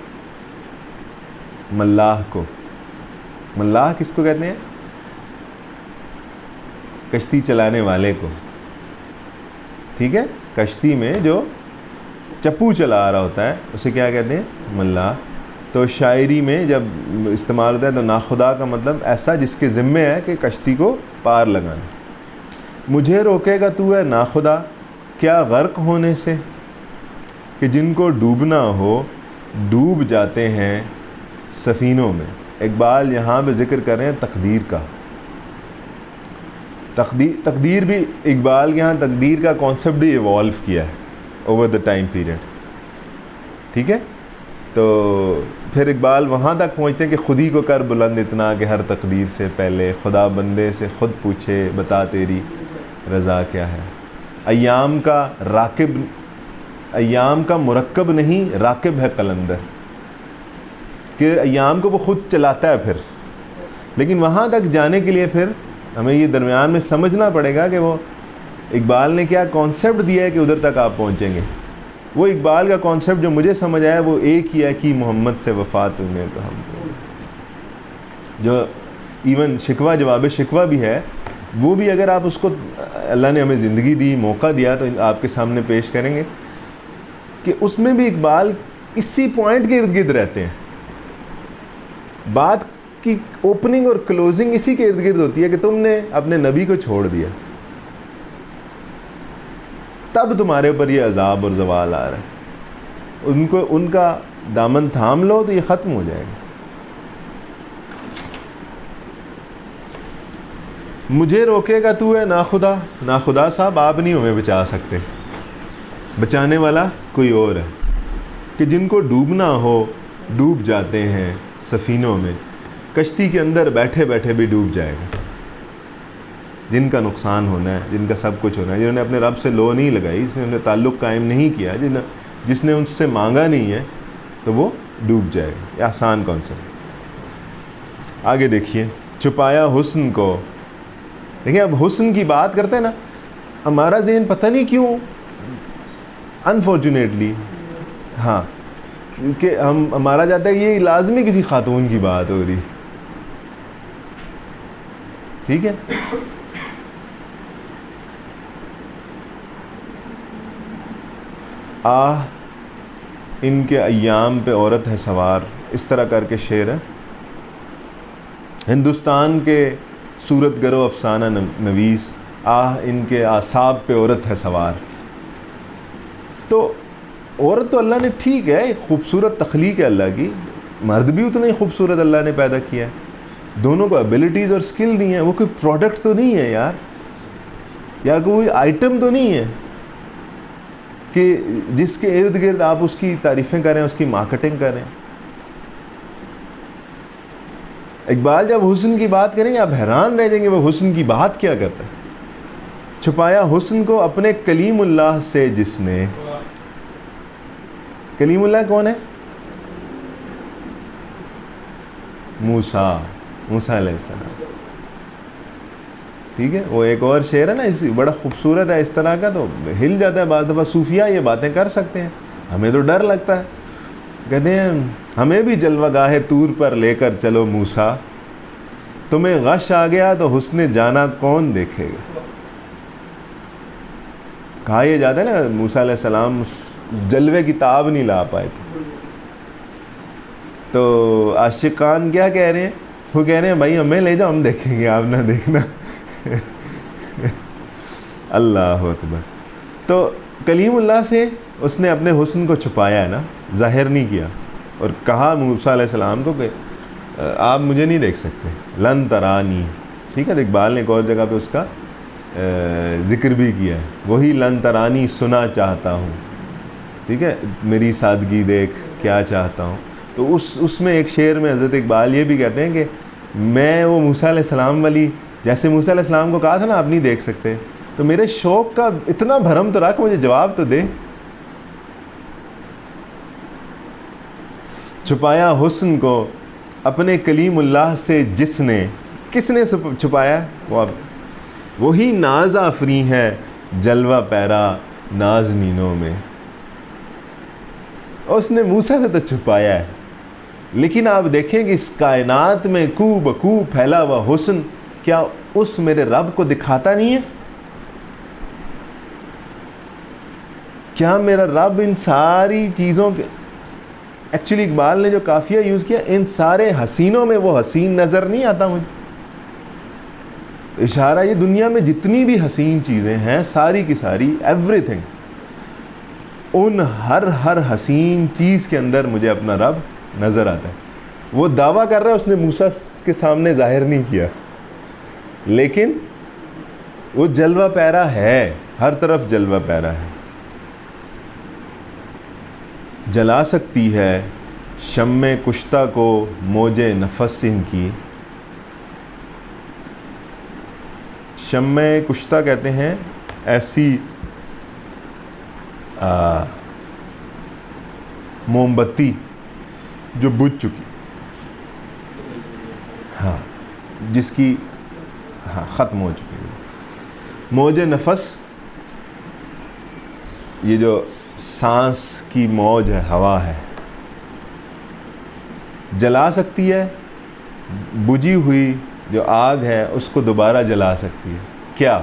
ملاح کو. ملاح کس کو کہتے ہیں؟ کشتی چلانے والے کو. ٹھیک ہے, کشتی میں جو چپو چلا رہا ہوتا ہے اسے کیا کہتے ہیں؟ ملاح. تو شاعری میں جب استعمال ہوتا ہے تو ناخدا کا مطلب ایسا جس کے ذمے ہے کہ کشتی کو پار لگانا. مجھے روکے گا تو ہے ناخدا کیا غرق ہونے سے, کہ جن کو ڈوبنا ہو ڈوب جاتے ہیں سفینوں میں. اقبال یہاں پہ ذکر کر رہے ہیں تقدیر کا. تقدیر بھی اقبال کے یہاں تقدیر کا کانسیپٹ بھی ایوالو کیا ہے اوور دا ٹائم پیریڈ. ٹھیک ہے, تو پھر اقبال وہاں تک پہنچتے ہیں کہ خود ہی کو کر بلند اتنا کہ ہر تقدیر سے پہلے خدا بندے سے خود پوچھے بتا تیری رضا کیا ہے. ایام کا مرکب نہیں راکب ہے قلندر, کہ ایام کو وہ خود چلاتا ہے پھر, لیکن وہاں تک جانے کے لیے پھر ہمیں یہ درمیان میں سمجھنا پڑے گا کہ وہ اقبال نے کیا کانسیپٹ دیا ہے کہ ادھر تک آپ پہنچیں گے. وہ اقبال کا کانسیپٹ جو مجھے سمجھ آیا وہ ایک ہی ہے کہ محمد سے وفا تم نے تو ہم تو, جو ایون شکوہ جواب شکوہ بھی ہے وہ بھی اگر آپ اس کو اللہ نے ہمیں زندگی دی موقع دیا تو آپ کے سامنے پیش کریں گے کہ اس میں بھی اقبال اسی پوائنٹ کے ارد گرد رہتے ہیں. بات کی اوپننگ اور کلوزنگ اسی کے ارد گرد ہوتی ہے کہ تم نے اپنے نبی کو چھوڑ دیا, تب تمہارے اوپر یہ عذاب اور زوال آ رہا ہے. ان کا دامن تھام لو تو یہ ختم ہو جائے گا. مجھے روکے گا تو ہے ناخدا. ناخدا صاحب آپ نہیں ہمیں بچا سکتے, بچانے والا کوئی اور ہے. کہ جن کو ڈوبنا ہو ڈوب جاتے ہیں سفینوں میں, کشتی کے اندر بیٹھے بیٹھے بھی ڈوب جائے گا. جن کا نقصان ہونا ہے, جن کا سب کچھ ہونا ہے, جنہوں نے اپنے رب سے لو نہیں لگائی, جنہوں نے تعلق قائم نہیں کیا, جس نے ان سے مانگا نہیں ہے, تو وہ ڈوب جائے گا. یہ آسان کانسیپٹ. آگے دیکھیے, چھپایا حسن کو. دیکھیں اب حسن کی بات کرتے ہیں نا, ہمارا ذہن پتہ نہیں کیوں انفارچونیٹلی ہاں کہ ہمارا جاتا ہے یہ لازمی کسی خاتون کی بات ہو رہی. ٹھیک ہے, آہ ان کے ایام پہ عورت ہے سوار, اس طرح کر کے شعر ہے. ہندوستان کے صورت گر و افسانہ نویس, آہ ان کے اعصاب پہ عورت ہے سوار. تو عورت تو اللہ نے ٹھیک ہے ایک خوبصورت تخلیق ہے اللہ کی, مرد بھی اتنا ہی خوبصورت اللہ نے پیدا کیا ہے, دونوں کو ایبلٹیز اور سکل دی ہیں. وہ کوئی پروڈکٹ تو نہیں ہے یار, یا کوئی آئٹم تو نہیں ہے کہ جس کے ارد گرد آپ اس کی تعریفیں کریں, اس کی مارکیٹنگ کریں. اقبال جب حسن کی بات کریں گے آپ حیران رہ جائیں گے وہ حسن کی بات کیا کرتا ہے. چھپایا حسن کو اپنے کلیم اللہ سے جس نے. کلیم اللہ کون ہے؟ موسیٰ علیہ السلام. ٹھیک ہے, وہ ایک اور شعر ہے نا بڑا خوبصورت ہے اس طرح کا, تو ہل جاتا ہے بعض دفعہ. صوفیاء یہ باتیں کر سکتے ہیں, ہمیں تو ڈر لگتا ہے. کہتے ہیں ہمیں بھی جلوہ گاہ طور پر لے کر چلو موسیٰ, تمہیں غش آ گیا تو حسن جانا کون دیکھے گا. کہا یہ جاتا ہے نا موسیٰ علیہ السلام جلوے کی تاب نہیں لا پائے تھے, تو عاشقان کیا کہہ رہے ہیں؟ وہ کہہ رہے ہیں بھائی ہمیں لے جاؤ, ہم دیکھیں گے, آپ نہ دیکھنا. اللہ اکبر. تو کلیم اللہ سے اس نے اپنے حسن کو چھپایا ہے نا, ظاہر نہیں کیا, اور کہا موسیٰ علیہ السلام کو کہ آپ مجھے نہیں دیکھ سکتے, لن ترانی. ٹھیک ہے, تو اقبال نے ایک اور جگہ پہ اس کا ذکر بھی کیا ہے, وہی لن ترانی سنا چاہتا ہوں. ٹھیک ہے, میری سادگی دیکھ کیا چاہتا ہوں. تو اس میں ایک شعر میں حضرت اقبال یہ بھی کہتے ہیں کہ میں وہ موسیٰ علیہ السلام والی, جیسے موسیٰ علیہ السلام کو کہا تھا نا آپ نہیں دیکھ سکتے, تو میرے شوق کا اتنا بھرم تو رکھ, مجھے جواب تو دے. چھپایا حسن کو اپنے کلیم اللہ سے جس نے, کس نے چھپایا؟ وہی ناز آفری ہے جلوہ پیرا نازنینوں میں. اور اس نے موسیٰ سے تو چھپایا ہے, لیکن آپ دیکھیں کہ اس کائنات میں کو بکو پھیلا ہوا حسن کیا اس میرے رب کو دکھاتا نہیں ہے؟ کیا میرا رب ان ساری چیزوں کے, ایکچولی اقبال نے جو قافیہ یوز کیا, ان سارے حسینوں میں وہ حسین نظر نہیں آتا مجھے. تو اشارہ یہ دنیا میں جتنی بھی حسین چیزیں ہیں ساری کی ساری, ایوری تھنگ, ان ہر حسین چیز کے اندر مجھے اپنا رب نظر آتا ہے. وہ دعویٰ کر رہا ہے, اس نے موسیٰ کے سامنے ظاہر نہیں کیا, لیکن وہ جلوہ پیرا ہے, ہر طرف جلوہ پیرا ہے. جلا سکتی ہے شمع کشتہ کو موج نفس ان کی. شمع کشتہ کہتے ہیں ایسی موم بتی جو بجھ چکی, ہاں, جس کی ختم ہو چکی ہے. موج نفس, یہ جو سانس کی موج ہے, ہوا ہے, جلا سکتی ہے. بجھی ہوئی جو آگ ہے اس کو دوبارہ جلا سکتی ہے. کیا؟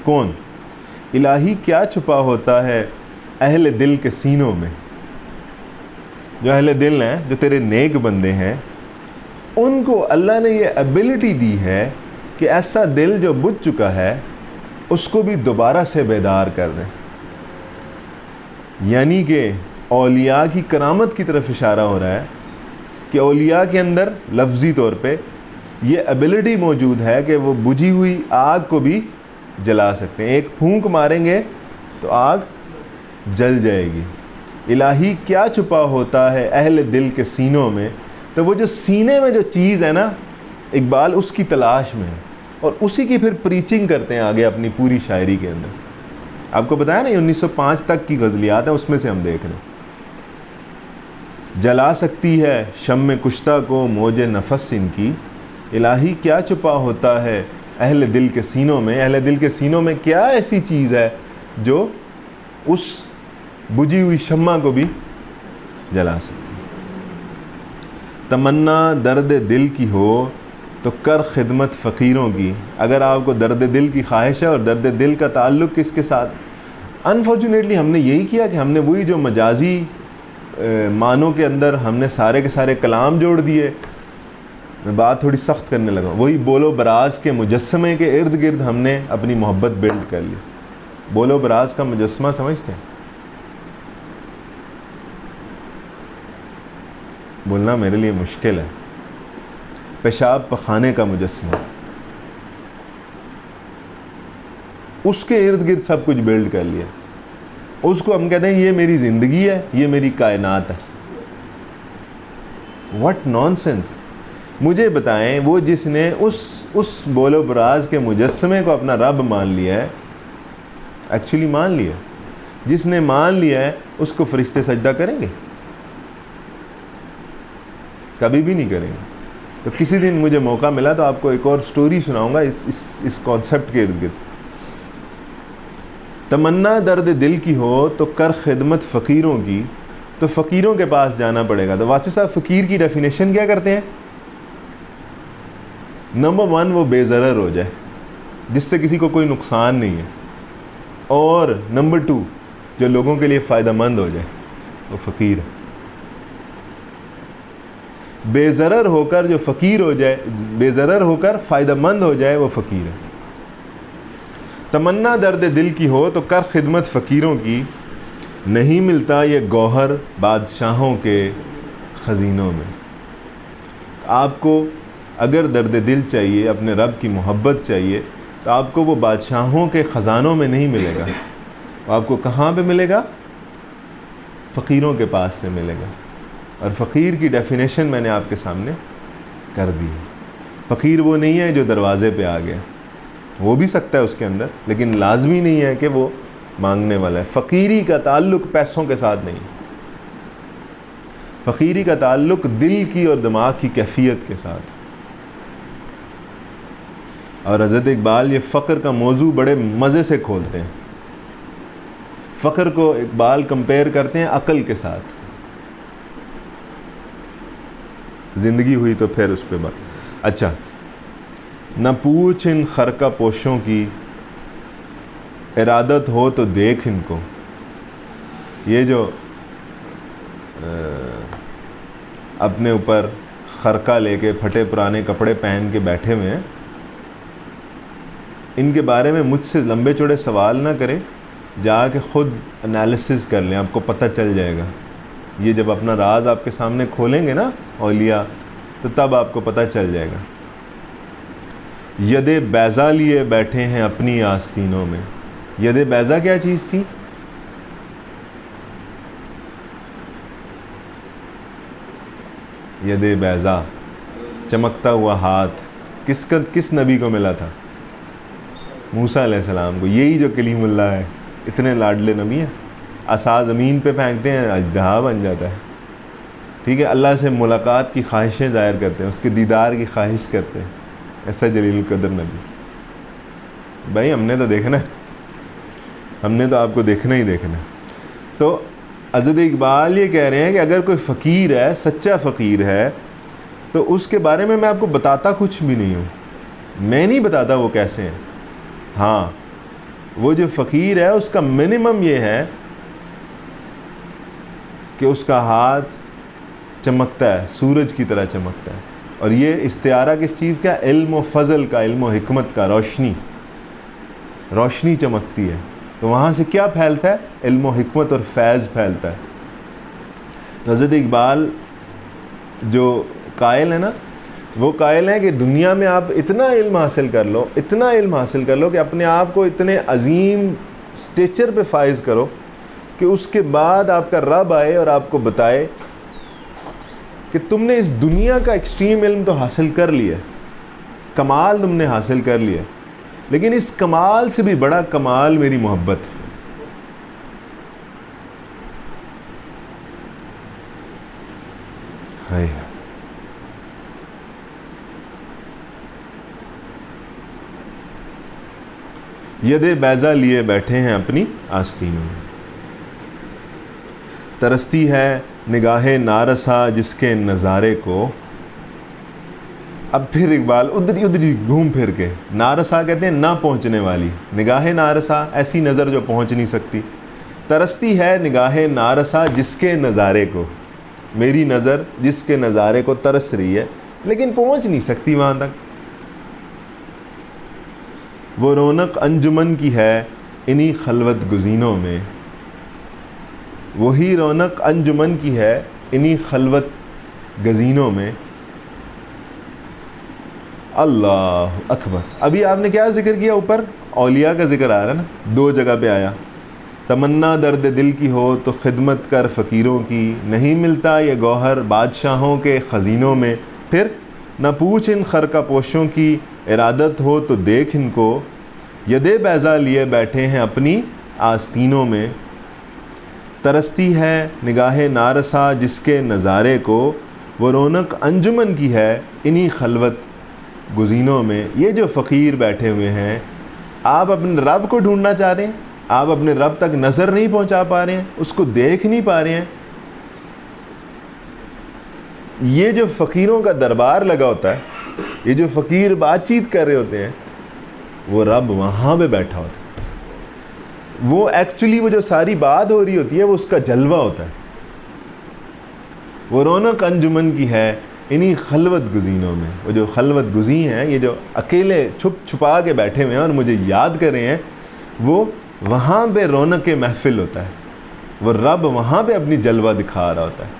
کون؟ الہی کیا چھپا ہوتا ہے اہل دل کے سینوں میں. جو اہل دل ہیں, جو تیرے نیک بندے ہیں, ان کو اللہ نے یہ ایبلٹی دی ہے کہ ایسا دل جو بجھ چکا ہے اس کو بھی دوبارہ سے بیدار کر دیں. یعنی کہ اولیاء کی کرامت کی طرف اشارہ ہو رہا ہے کہ اولیاء کے اندر لفظی طور پہ یہ ایبلٹی موجود ہے کہ وہ بجھی ہوئی آگ کو بھی جلا سکتے ہیں. ایک پھونک ماریں گے تو آگ جل جائے گی. الہی کیا چھپا ہوتا ہے اہل دل کے سینوں میں. تو وہ جو سینے میں جو چیز ہے نا, اقبال اس کی تلاش میں ہے, اور اسی کی پھر پریچنگ کرتے ہیں آگے اپنی پوری شاعری کے اندر. آپ کو بتایا نا یہ 1905 تک کی غزلیات ہیں, اس میں سے ہم دیکھ رہے ہیں. جلا سکتی ہے شمع کشتہ کو موج نفس ان کی. الہی کیا چھپا ہوتا ہے اہل دل کے سینوں میں. اہل دل کے سینوں میں کیا ایسی چیز ہے جو اس بجھی ہوئی شمع کو بھی جلا سکتی. تمنا درد دل کی ہو تو کر خدمت فقیروں کی. اگر آپ کو درد دل کی خواہش ہے, اور درد دل کا تعلق کس کے ساتھ, انفارچونیٹلی ہم نے یہی کیا کہ ہم نے وہی جو مجازی معنوں کے اندر ہم نے سارے کے سارے کلام جوڑ دیے. میں بات تھوڑی سخت کرنے لگا, وہی بول و براز کے مجسمے کے ارد گرد ہم نے اپنی محبت بلڈ کر لی. بول و براز کا مجسمہ سمجھتے ہیں؟ بولنا میرے لیے مشکل ہے. پیشاب پخانے کا مجسمہ, اس کے ارد گرد سب کچھ بلڈ کر لیا. اس کو ہم کہتے ہیں یہ میری زندگی ہے, یہ میری کائنات ہے. What naan sense. مجھے بتائیں, وہ جس نے اس بول و براز کے مجسمے کو اپنا رب مان لیا ہے, ایکچولی مان لیا, جس نے مان لیا ہے اس کو فرشتے سجدہ کریں گے؟ کبھی بھی نہیں کریں گے. تو کسی دن مجھے موقع ملا تو آپ کو ایک اور سٹوری سناؤں گا اس کانسیپٹ کے ارد گرد. تمنا درد دل کی ہو تو کر خدمت فقیروں کی. تو فقیروں کے پاس جانا پڑے گا. تو واسطے صاحب فقیر کی ڈیفینیشن کیا کرتے ہیں؟ نمبر 1 وہ بے ضرر ہو جائے, جس سے کسی کو کوئی نقصان نہیں ہے, اور نمبر 2 جو لوگوں کے لیے فائدہ مند ہو جائے, وہ فقیر ہے. بے ضرر ہو کر جو فقیر ہو جائے, بے ضرر ہو کر فائدہ مند ہو جائے, وہ فقیر ہے. تمنا درد دل کی ہو تو کر خدمت فقیروں کی، نہیں ملتا یہ گوہر بادشاہوں کے خزینوں میں۔ آپ کو اگر درد دل چاہیے، اپنے رب کی محبت چاہیے، تو آپ کو وہ بادشاہوں کے خزانوں میں نہیں ملے گا، آپ کو کہاں پہ ملے گا؟ فقیروں کے پاس سے ملے گا۔ اور فقیر کی ڈیفینیشن میں نے آپ کے سامنے کر دی ہے۔ فقیر وہ نہیں ہے جو دروازے پہ آ گیا، وہ بھی سکتا ہے اس کے اندر، لیکن لازمی نہیں ہے کہ وہ مانگنے والا ہے۔ فقیری کا تعلق پیسوں کے ساتھ نہیں، فقیری کا تعلق دل کی اور دماغ کی کیفیت کے ساتھ۔ اور حضرت اقبال یہ فقر کا موضوع بڑے مزے سے کھولتے ہیں۔ فقر کو اقبال کمپیئر کرتے ہیں عقل کے ساتھ۔ زندگی ہوئی تو پھر اس پہ بات۔ اچھا، نہ پوچھ ان خرقہ پوشوں کی، ارادت ہو تو دیکھ ان کو۔ یہ جو اپنے اوپر خرقہ لے کے پھٹے پرانے کپڑے پہن کے بیٹھے ہوئے ہیں، ان کے بارے میں مجھ سے لمبے چوڑے سوال نہ کریں، جا کے خود انالیسس کر لیں، آپ کو پتہ چل جائے گا۔ یہ جب اپنا راز آپ کے سامنے کھولیں گے نا اولیاء، تو تب آپ کو پتہ چل جائے گا۔ ید بیضا لیے بیٹھے ہیں اپنی آستینوں میں۔ ید بیضا کیا چیز تھی؟ ید بیضا، چمکتا ہوا ہاتھ، کس نبی کو ملا تھا؟ موسیٰ علیہ السلام کو۔ یہی جو کلیم اللہ ہے، اتنے لاڈلے نبی ہیں، عصا زمین پہ پھینکتے ہیں اژدہا بن جاتا ہے، ٹھیک ہے، اللہ سے ملاقات کی خواہشیں ظاہر کرتے ہیں، اس کے دیدار کی خواہش کرتے ہیں، ایسا جلیل القدر نبی۔ بھائی ہم نے تو دیکھنا ہے، ہم نے تو آپ کو دیکھنا ہی دیکھنا ہے۔ تو حضرت اقبال یہ کہہ رہے ہیں کہ اگر کوئی فقیر ہے، سچا فقیر ہے، تو اس کے بارے میں آپ کو بتاتا کچھ بھی نہیں ہوں، میں نہیں بتاتا وہ کیسے ہیں۔ ہاں، وہ جو فقیر ہے اس کا منیمم یہ ہے کہ اس کا ہاتھ چمکتا ہے، سورج کی طرح چمکتا ہے۔ اور یہ استعارہ کس چیز کا؟ علم و فضل کا، علم و حکمت کا، روشنی چمکتی ہے، تو وہاں سے کیا پھیلتا ہے؟ علم و حکمت اور فیض پھیلتا ہے۔ تو حضرت اقبال جو قائل ہے نا، وہ قائل ہیں کہ دنیا میں آپ اتنا علم حاصل کر لو، اتنا علم حاصل کر لو کہ اپنے آپ کو اتنے عظیم سٹیچر پہ فائز کرو کہ اس کے بعد آپ کا رب آئے اور آپ کو بتائے کہ تم نے اس دنیا کا ایکسٹریم علم تو حاصل کر لیا، کمال تم نے حاصل کر لیا، لیکن اس کمال سے بھی بڑا کمال میری محبت ہے۔ ید بیضا لیے بیٹھے ہیں اپنی آستینوں میں، ترستی ہے نگاہ نارسا جس کے نظارے کو۔ اب پھر اقبال ادھری گھوم پھر کے، نارسا کہتے ہیں نہ پہنچنے والی، نگاہ نارسا ایسی نظر جو پہنچ نہیں سکتی۔ ترستی ہے نگاہ نارسا جس کے نظارے کو، میری نظر جس کے نظارے کو ترس رہی ہے لیکن پہنچ نہیں سکتی وہاں تک۔ وہ رونق انجمن کی ہے انہی خلوت گزینوں میں، وہی رونق انجمن کی ہے انہی خلوت گزینوں میں۔ اللہ اکبر۔ ابھی آپ نے کیا ذکر کیا؟ اوپر اولیاء کا ذکر آ رہا ہے نا، دو جگہ پہ آیا۔ تمنا درد دل کی ہو تو خدمت کر فقیروں کی، نہیں ملتا یہ گوہر بادشاہوں کے خزینوں میں۔ پھر نہ پوچھ ان خرقہ پوشوں کی، ارادت ہو تو دیکھ ان کو، ید بیضا لیے بیٹھے ہیں اپنی آستینوں میں۔ ترستی ہے نگاہ نارسا جس کے نظارے کو، وہ رونق انجمن کی ہے انہی خلوت گزینوں میں۔ یہ جو فقیر بیٹھے ہوئے ہیں، آپ اپنے رب کو ڈھونڈنا چاہ رہے ہیں، آپ اپنے رب تک نظر نہیں پہنچا پا رہے ہیں، اس کو دیکھ نہیں پا رہے ہیں۔ یہ جو فقیروں کا دربار لگا ہوتا ہے، یہ جو فقیر بات چیت کر رہے ہوتے ہیں، وہ رب وہاں پہ بیٹھا ہوتا ہے۔ وہ ایکچولی وہ جو ساری بات ہو رہی ہوتی ہے وہ اس کا جلوہ ہوتا ہے۔ وہ رونق انجمن کی ہے انہی خلوت گزینوں میں۔ وہ جو خلوت گزین ہیں، یہ جو اکیلے چھپ چھپا کے بیٹھے ہوئے ہیں اور مجھے یاد کر رہے ہیں، وہ وہاں پہ رونق محفل ہوتا ہے، وہ رب وہاں پہ اپنی جلوہ دکھا رہا ہوتا ہے.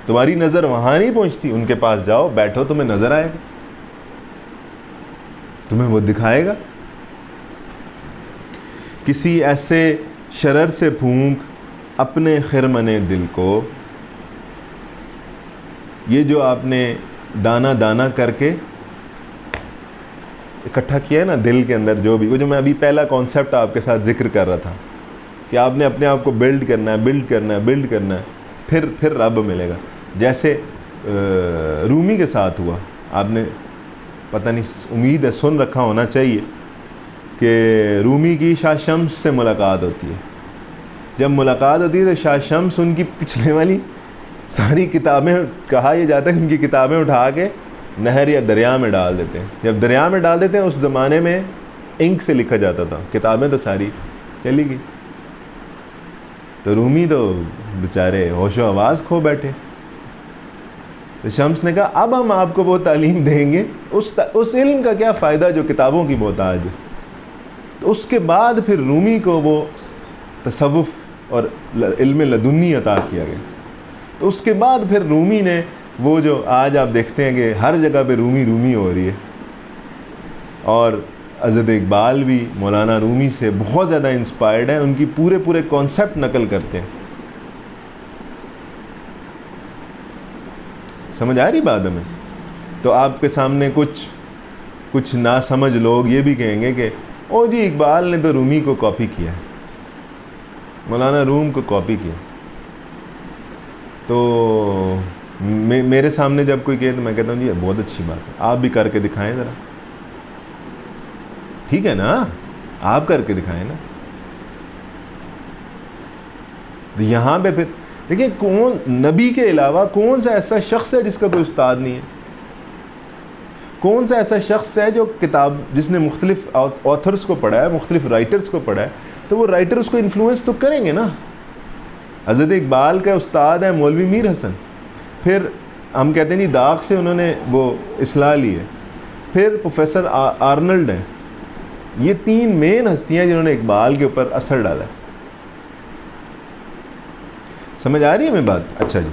تمہاری نظر وہاں نہیں پہنچتی، ان کے پاس جاؤ بیٹھو، تمہیں نظر آئے گا، تمہیں وہ دکھائے گا. کسی ایسے شرر سے پھونک اپنے خرمن دل کو، یہ جو آپ نے دانہ دانہ کر کے اکٹھا کیا ہے نا دل کے اندر، جو بھی وہ جو میں ابھی پہلا کانسیپٹ آپ کے ساتھ ذکر کر رہا تھا کہ آپ نے اپنے آپ کو بلڈ کرنا ہے، بلڈ کرنا ہے، بلڈ کرنا ہے، پھر رب ملے گا. جیسے رومی کے ساتھ ہوا، آپ نے پتہ نہیں، امید ہے سن رکھا ہونا چاہیے کہ رومی کی شاہ شمس سے ملاقات ہوتی ہے. جب ملاقات ہوتی ہے تو شاہ شمس ان کی پچھلے والی ساری کتابیں، کہا یہ جاتا ہے کہ ان کی کتابیں اٹھا کے نہر یا دریا میں ڈال دیتے ہیں. جب دریا میں ڈال دیتے ہیں، اس زمانے میں انک سے لکھا جاتا تھا، کتابیں تو ساری چلی گئی. تو رومی تو بیچارے ہوش و حواس کھو بیٹھے. تو شمس نے کہا اب ہم آپ کو وہ تعلیم دیں گے، اس علم کا کیا فائدہ جو کتابوں کی محتاج ہے. تو اس کے بعد پھر رومی کو وہ تصوف اور علم لدنی عطا کیا گیا. تو اس کے بعد پھر رومی نے وہ جو آج آپ دیکھتے ہیں کہ ہر جگہ پہ رومی رومی ہو رہی ہے، اور حضرت اقبال بھی مولانا رومی سے بہت زیادہ انسپائرڈ ہیں، ان کی پورے کانسیپٹ نقل کرتے ہیں. سمجھ آ رہی بات ہمیں؟ تو آپ کے سامنے کچھ ناسمجھ لوگ یہ بھی کہیں گے کہ او جی اقبال نے تو رومی کو کاپی کیا ہے، مولانا روم کو کاپی کیا. تو میرے سامنے جب کوئی کہے تو میں کہتا ہوں جی بہت اچھی بات ہے، آپ بھی کر کے دکھائیں ذرا. ٹھیک ہے نا، آپ کر کے دکھائیں نا. تو یہاں پہ پھر دیکھیں کون نبی کے علاوہ کون سا ایسا شخص ہے جس کا کوئی استاد نہیں ہے؟ کون سا ایسا شخص ہے جو کتاب، جس نے مختلف آتھرز کو پڑھا ہے، مختلف رائٹرز کو پڑھا ہے، تو وہ رائٹرز کو انفلوئنس تو کریں گے نا. حضرت اقبال کا استاد ہے مولوی میر حسن، پھر ہم کہتے ہیں نہیں داغ سے انہوں نے وہ اصلاح لی ہے، پھر پروفیسر آرنلڈ ہیں. یہ 3 مین ہستیاں جنہوں نے اقبال کے اوپر اثر ڈالا ہے. سمجھ آ رہی ہے ہمیں بات؟ اچھا جی.